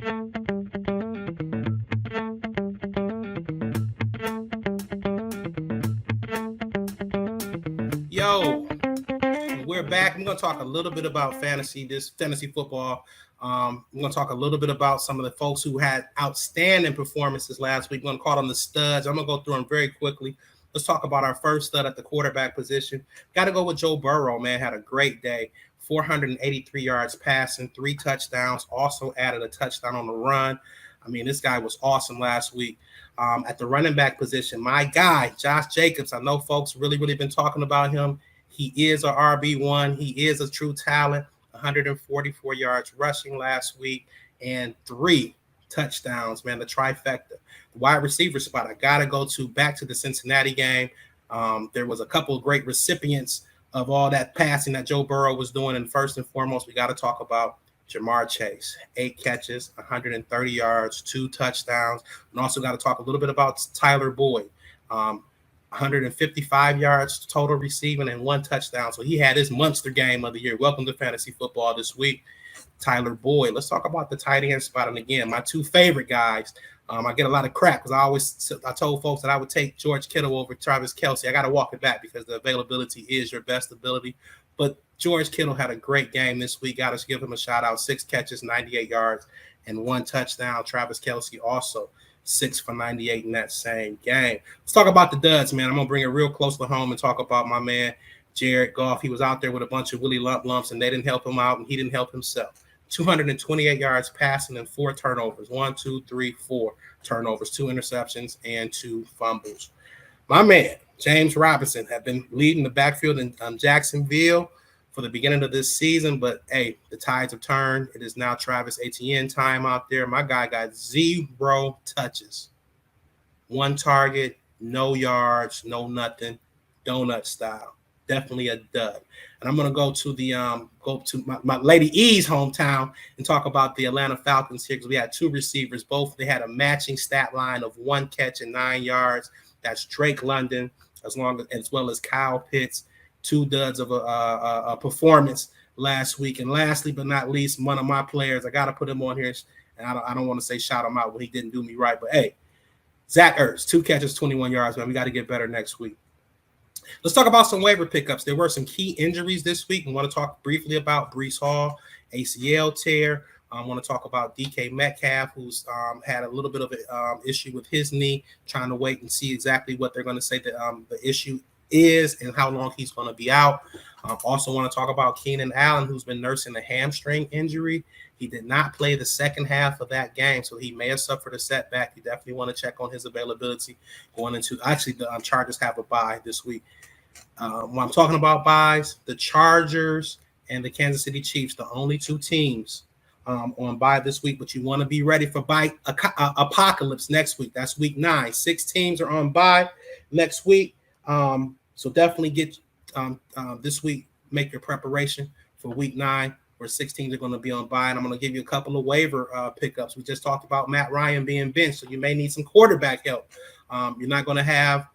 Yo, we're back. I'm going to talk a little bit about this fantasy football. I'm going to talk a little bit about some of the folks who had outstanding performances last week. I'm going to call them the studs. I'm going to go through them very quickly. Let's talk about our first stud at the quarterback position. Got to go with Joe Burrow, man. Had a great day. 483 yards passing, 3 touchdowns. Also added a touchdown on the run. I mean, this guy was awesome last week. At the running back position, my guy, Josh Jacobs. I know folks really been talking about him. He is a RB1. He is a true talent. 144 yards rushing last week and 3 touchdowns, man, the trifecta. The wide receiver spot, I got to go back to the Cincinnati game. There was a couple of great recipients of all that passing that Joe Burrow was doing. And first and foremost, we got to talk about Jamar Chase, 8 catches, 130 yards, 2 touchdowns. And also got to talk a little bit about Tyler Boyd. 155 yards total receiving and 1 touchdown. So he had his monster game of the year. Welcome to fantasy football this week, Tyler Boyd. Let's talk about the tight end spot. And again, my 2 favorite guys. I get a lot of crap because I told folks that I would take George Kittle over Travis Kelce. I got to walk it back because the availability is your best ability. But George Kittle had a great game this week. Got to give him a shout out. 6 catches, 98 yards, and 1 touchdown. Travis Kelce also 6 for 98 in that same game. Let's talk about the duds, man. I'm going to bring it real close to home and talk about my man, Jared Goff. He was out there with a bunch of Willie lumps, and they didn't help him out, and he didn't help himself. 228 yards passing and 4 turnovers. 4 turnovers, 2 interceptions, and 2 fumbles. My man, James Robinson, had been leading the backfield in Jacksonville for the beginning of this season, but hey, the tides have turned. It is now Travis Etienne time out there. My guy got 0 touches, 1 target, no yards, no nothing, donut style. Definitely a dud. And I'm gonna go to my Lady E's hometown and talk about the Atlanta Falcons here because we had 2 receivers. Both they had a matching stat line of 1 catch and 9 yards. That's Drake London as well as Kyle Pitts. 2 duds of a performance last week. And lastly but not least, one of my players, I got to put him on here. And I don't want to say shout him out when he didn't do me right. But, hey, Zach Ertz, 2 catches, 21 yards, man. We got to get better next week. Let's talk about some waiver pickups. There were some key injuries this week. We want to talk briefly about Breece Hall, ACL tear. I want to talk about DK Metcalf, who's had a little bit of an issue with his knee, trying to wait and see exactly what they're going to say that the issue is and how long he's going to be out. Also want to talk about Keenan Allen, who's been nursing a hamstring injury. He did not play the second half of that game, so he may have suffered a setback. You definitely want to check on his availability going into – actually, the Chargers have a bye this week. When I'm talking about buys, the Chargers and the Kansas City Chiefs, the only 2 teams on bye this week, but you want to be ready for bye apocalypse next week. That's week 9. 6 teams are on bye next week. So definitely get this week, make your preparation for week 9, where 6 teams are going to be on bye. And I'm going to give you a couple of waiver pickups. We just talked about Matt Ryan being benched, so you may need some quarterback help. You're not going to have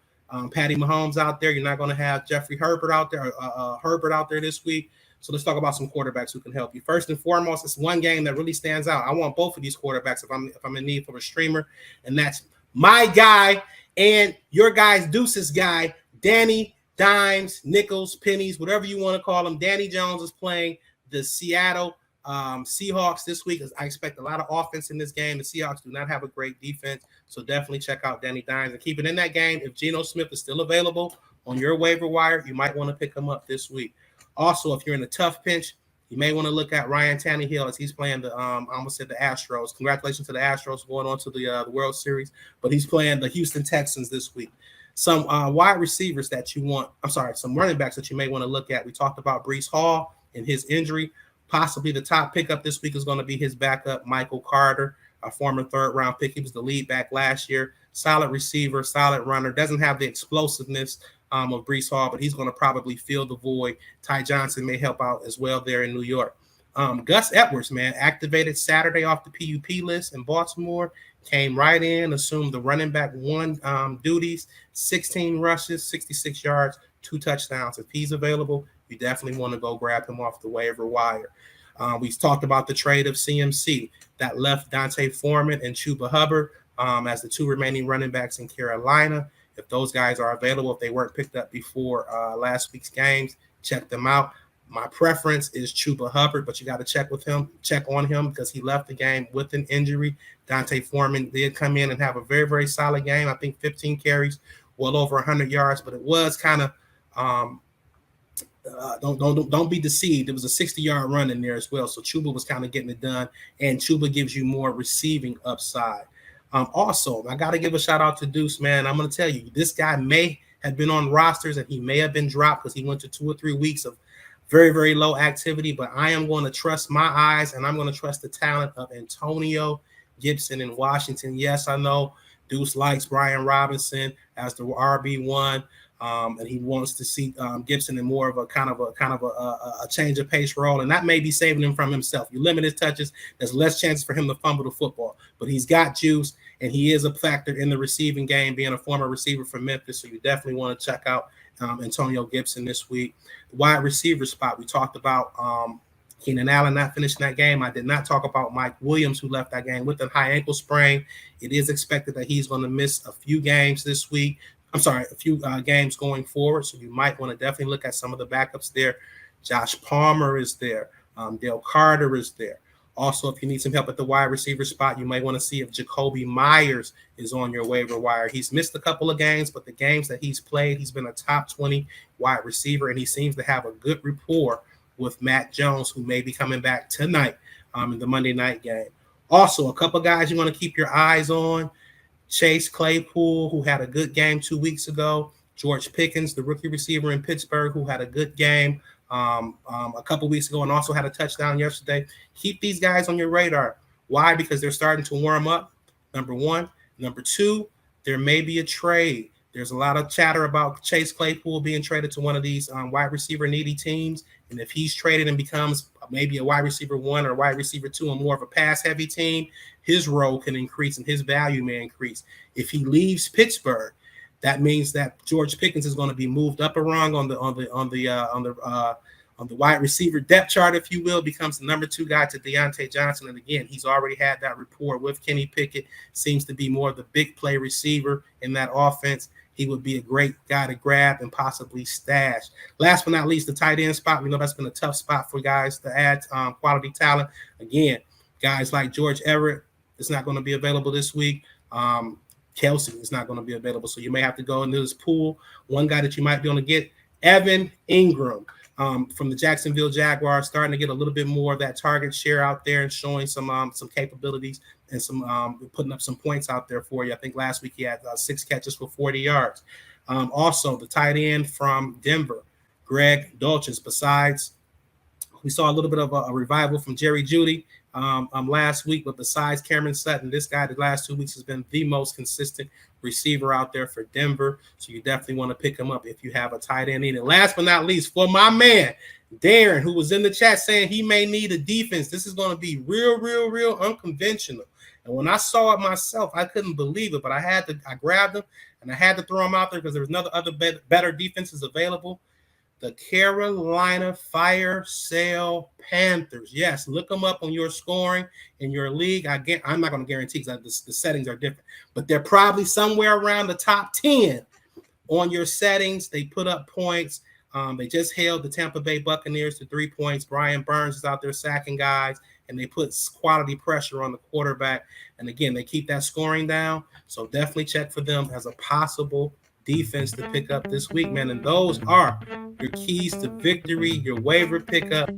Patty Mahomes out there. You're not going to have Jeffrey Herbert out there this week. So let's talk about some quarterbacks who can help you. First and foremost, it's one game that really stands out. I want both of these quarterbacks if I'm in need for a streamer, and that's my guy and your guy's Deuce's guy, Danny Dimes, Nickels, Pennies, whatever you want to call him. Danny Jones is playing the Seattle Seahawks this week. I expect a lot of offense in this game. The Seahawks do not have a great defense, so definitely check out Danny Dimes and keep it in that game. If Geno Smith is still available on your waiver wire, you might want to pick him up this week. Also, if you're in a tough pinch, you may want to look at Ryan Tannehill as he's playing the I almost said the Astros. Congratulations to the Astros going on to the World Series, but he's playing the Houston Texans this week. Some wide receivers that you want, some running backs that you may want to look at. We talked about Breece Hall and his injury. Possibly the top pickup this week is going to be his backup, Michael Carter, a former 3rd-round pick. He was the lead back last year. Solid receiver, solid runner. Doesn't have the explosiveness of Breece Hall, but he's going to probably fill the void. Ty Johnson may help out as well there in New York. Gus Edwards, man, activated Saturday off the PUP list in Baltimore. Came right in, assumed the running back 1 duties, 16 rushes, 66 yards, 2 touchdowns. If he's available, you definitely want to go grab him off the waiver wire. We talked about the trade of CMC that left Dante Foreman and Chuba Hubbard as the two remaining running backs in Carolina. If those guys are available, if they weren't picked up before last week's games, check them out. My preference is Chuba Hubbard, but you got to check on him because he left the game with an injury. Dante Foreman did come in and have a very, very solid game. I think 15 carries, well over 100 yards, but it was kind of don't be deceived. It was a 60-yard run in there as well. So Chuba was kind of getting it done, and Chuba gives you more receiving upside. Also, I got to give a shout out to Deuce, man. I'm going to tell you, this guy may have been on rosters and he may have been dropped because he went to 2 or 3 weeks of very, very low activity, but I am going to trust my eyes and I'm going to trust the talent of Antonio Gibson in Washington. Yes, I know Deuce likes Brian Robinson as the RB1. And he wants to see Gibson in more of a kind of a change of pace role, and that may be saving him from himself. You limit his touches, there's less chances for him to fumble the football, but he's got juice, and he is a factor in the receiving game, being a former receiver from Memphis. So you definitely want to check out Antonio Gibson this week. The wide receiver spot, we talked about Keenan Allen not finishing that game. I did not talk about Mike Williams, who left that game with a high ankle sprain. It is expected that he's going to miss a few games this week. A few games going forward. So you might want to definitely look at some of the backups there. Josh Palmer is there. Dale Carter is there. Also, if you need some help at the wide receiver spot, you might want to see if Jacoby Myers is on your waiver wire. He's missed a couple of games, but the games that he's played, he's been a top 20 wide receiver, and he seems to have a good rapport with Matt Jones, who may be coming back tonight in the Monday night game. Also, a couple guys you want to keep your eyes on. Chase Claypool, who had a good game 2 weeks ago. George Pickens, the rookie receiver in Pittsburgh, who had a good game a couple weeks ago and also had a touchdown yesterday. Keep these guys on your radar. Why? Because they're starting to warm up, number one. Number two, there may be a trade. There's a lot of chatter about Chase Claypool being traded to one of these wide receiver needy teams. And if he's traded and becomes maybe a wide receiver 1 or wide receiver 2 on more of a pass heavy team, his role can increase and his value may increase. If he leaves Pittsburgh, that means that George Pickens is going to be moved up a rung on the wide receiver depth chart, if you will, becomes the number 2 guy to Deontay Johnson. And again, he's already had that rapport with Kenny Pickett, seems to be more of the big play receiver in that offense. He would be a great guy to grab and possibly stash. Last but not least, the tight end spot. We know that's been a tough spot for guys to add quality talent. Again, guys like George Everett is not going to be available this week. Kelsey is not going to be available. So you may have to go into this pool. One guy that you might be able to get, Evan Ingram from the Jacksonville Jaguars, starting to get a little bit more of that target share out there and showing some capabilities and some putting up some points out there for you. I think last week he had 6 catches for 40 yards. Also, the tight end from Denver, Greg Dulcich. Besides, we saw a little bit of a revival from Jerry Jeudy last week, but besides Cameron Sutton, this guy the last 2 weeks has been the most consistent receiver out there for Denver. So you definitely want to pick him up if you have a tight end in. And last but not least, for my man, Darren, who was in the chat saying he may need a defense. This is going to be real unconventional. And when I saw it myself, I couldn't believe it, but I grabbed him and I had to throw him out there because there was other better defenses available. The Carolina Fire Sale Panthers. Yes, look them up on your scoring in your league. I'm not going to guarantee because the settings are different, but they're probably somewhere around the top 10 on your settings. They put up points. They just held the Tampa Bay Buccaneers to 3 points. Brian Burns is out there sacking guys, and they put quality pressure on the quarterback. And again, they keep that scoring down. So definitely check for them as a possible defense to pick up this week, man. And those are your keys to victory, your waiver pickup.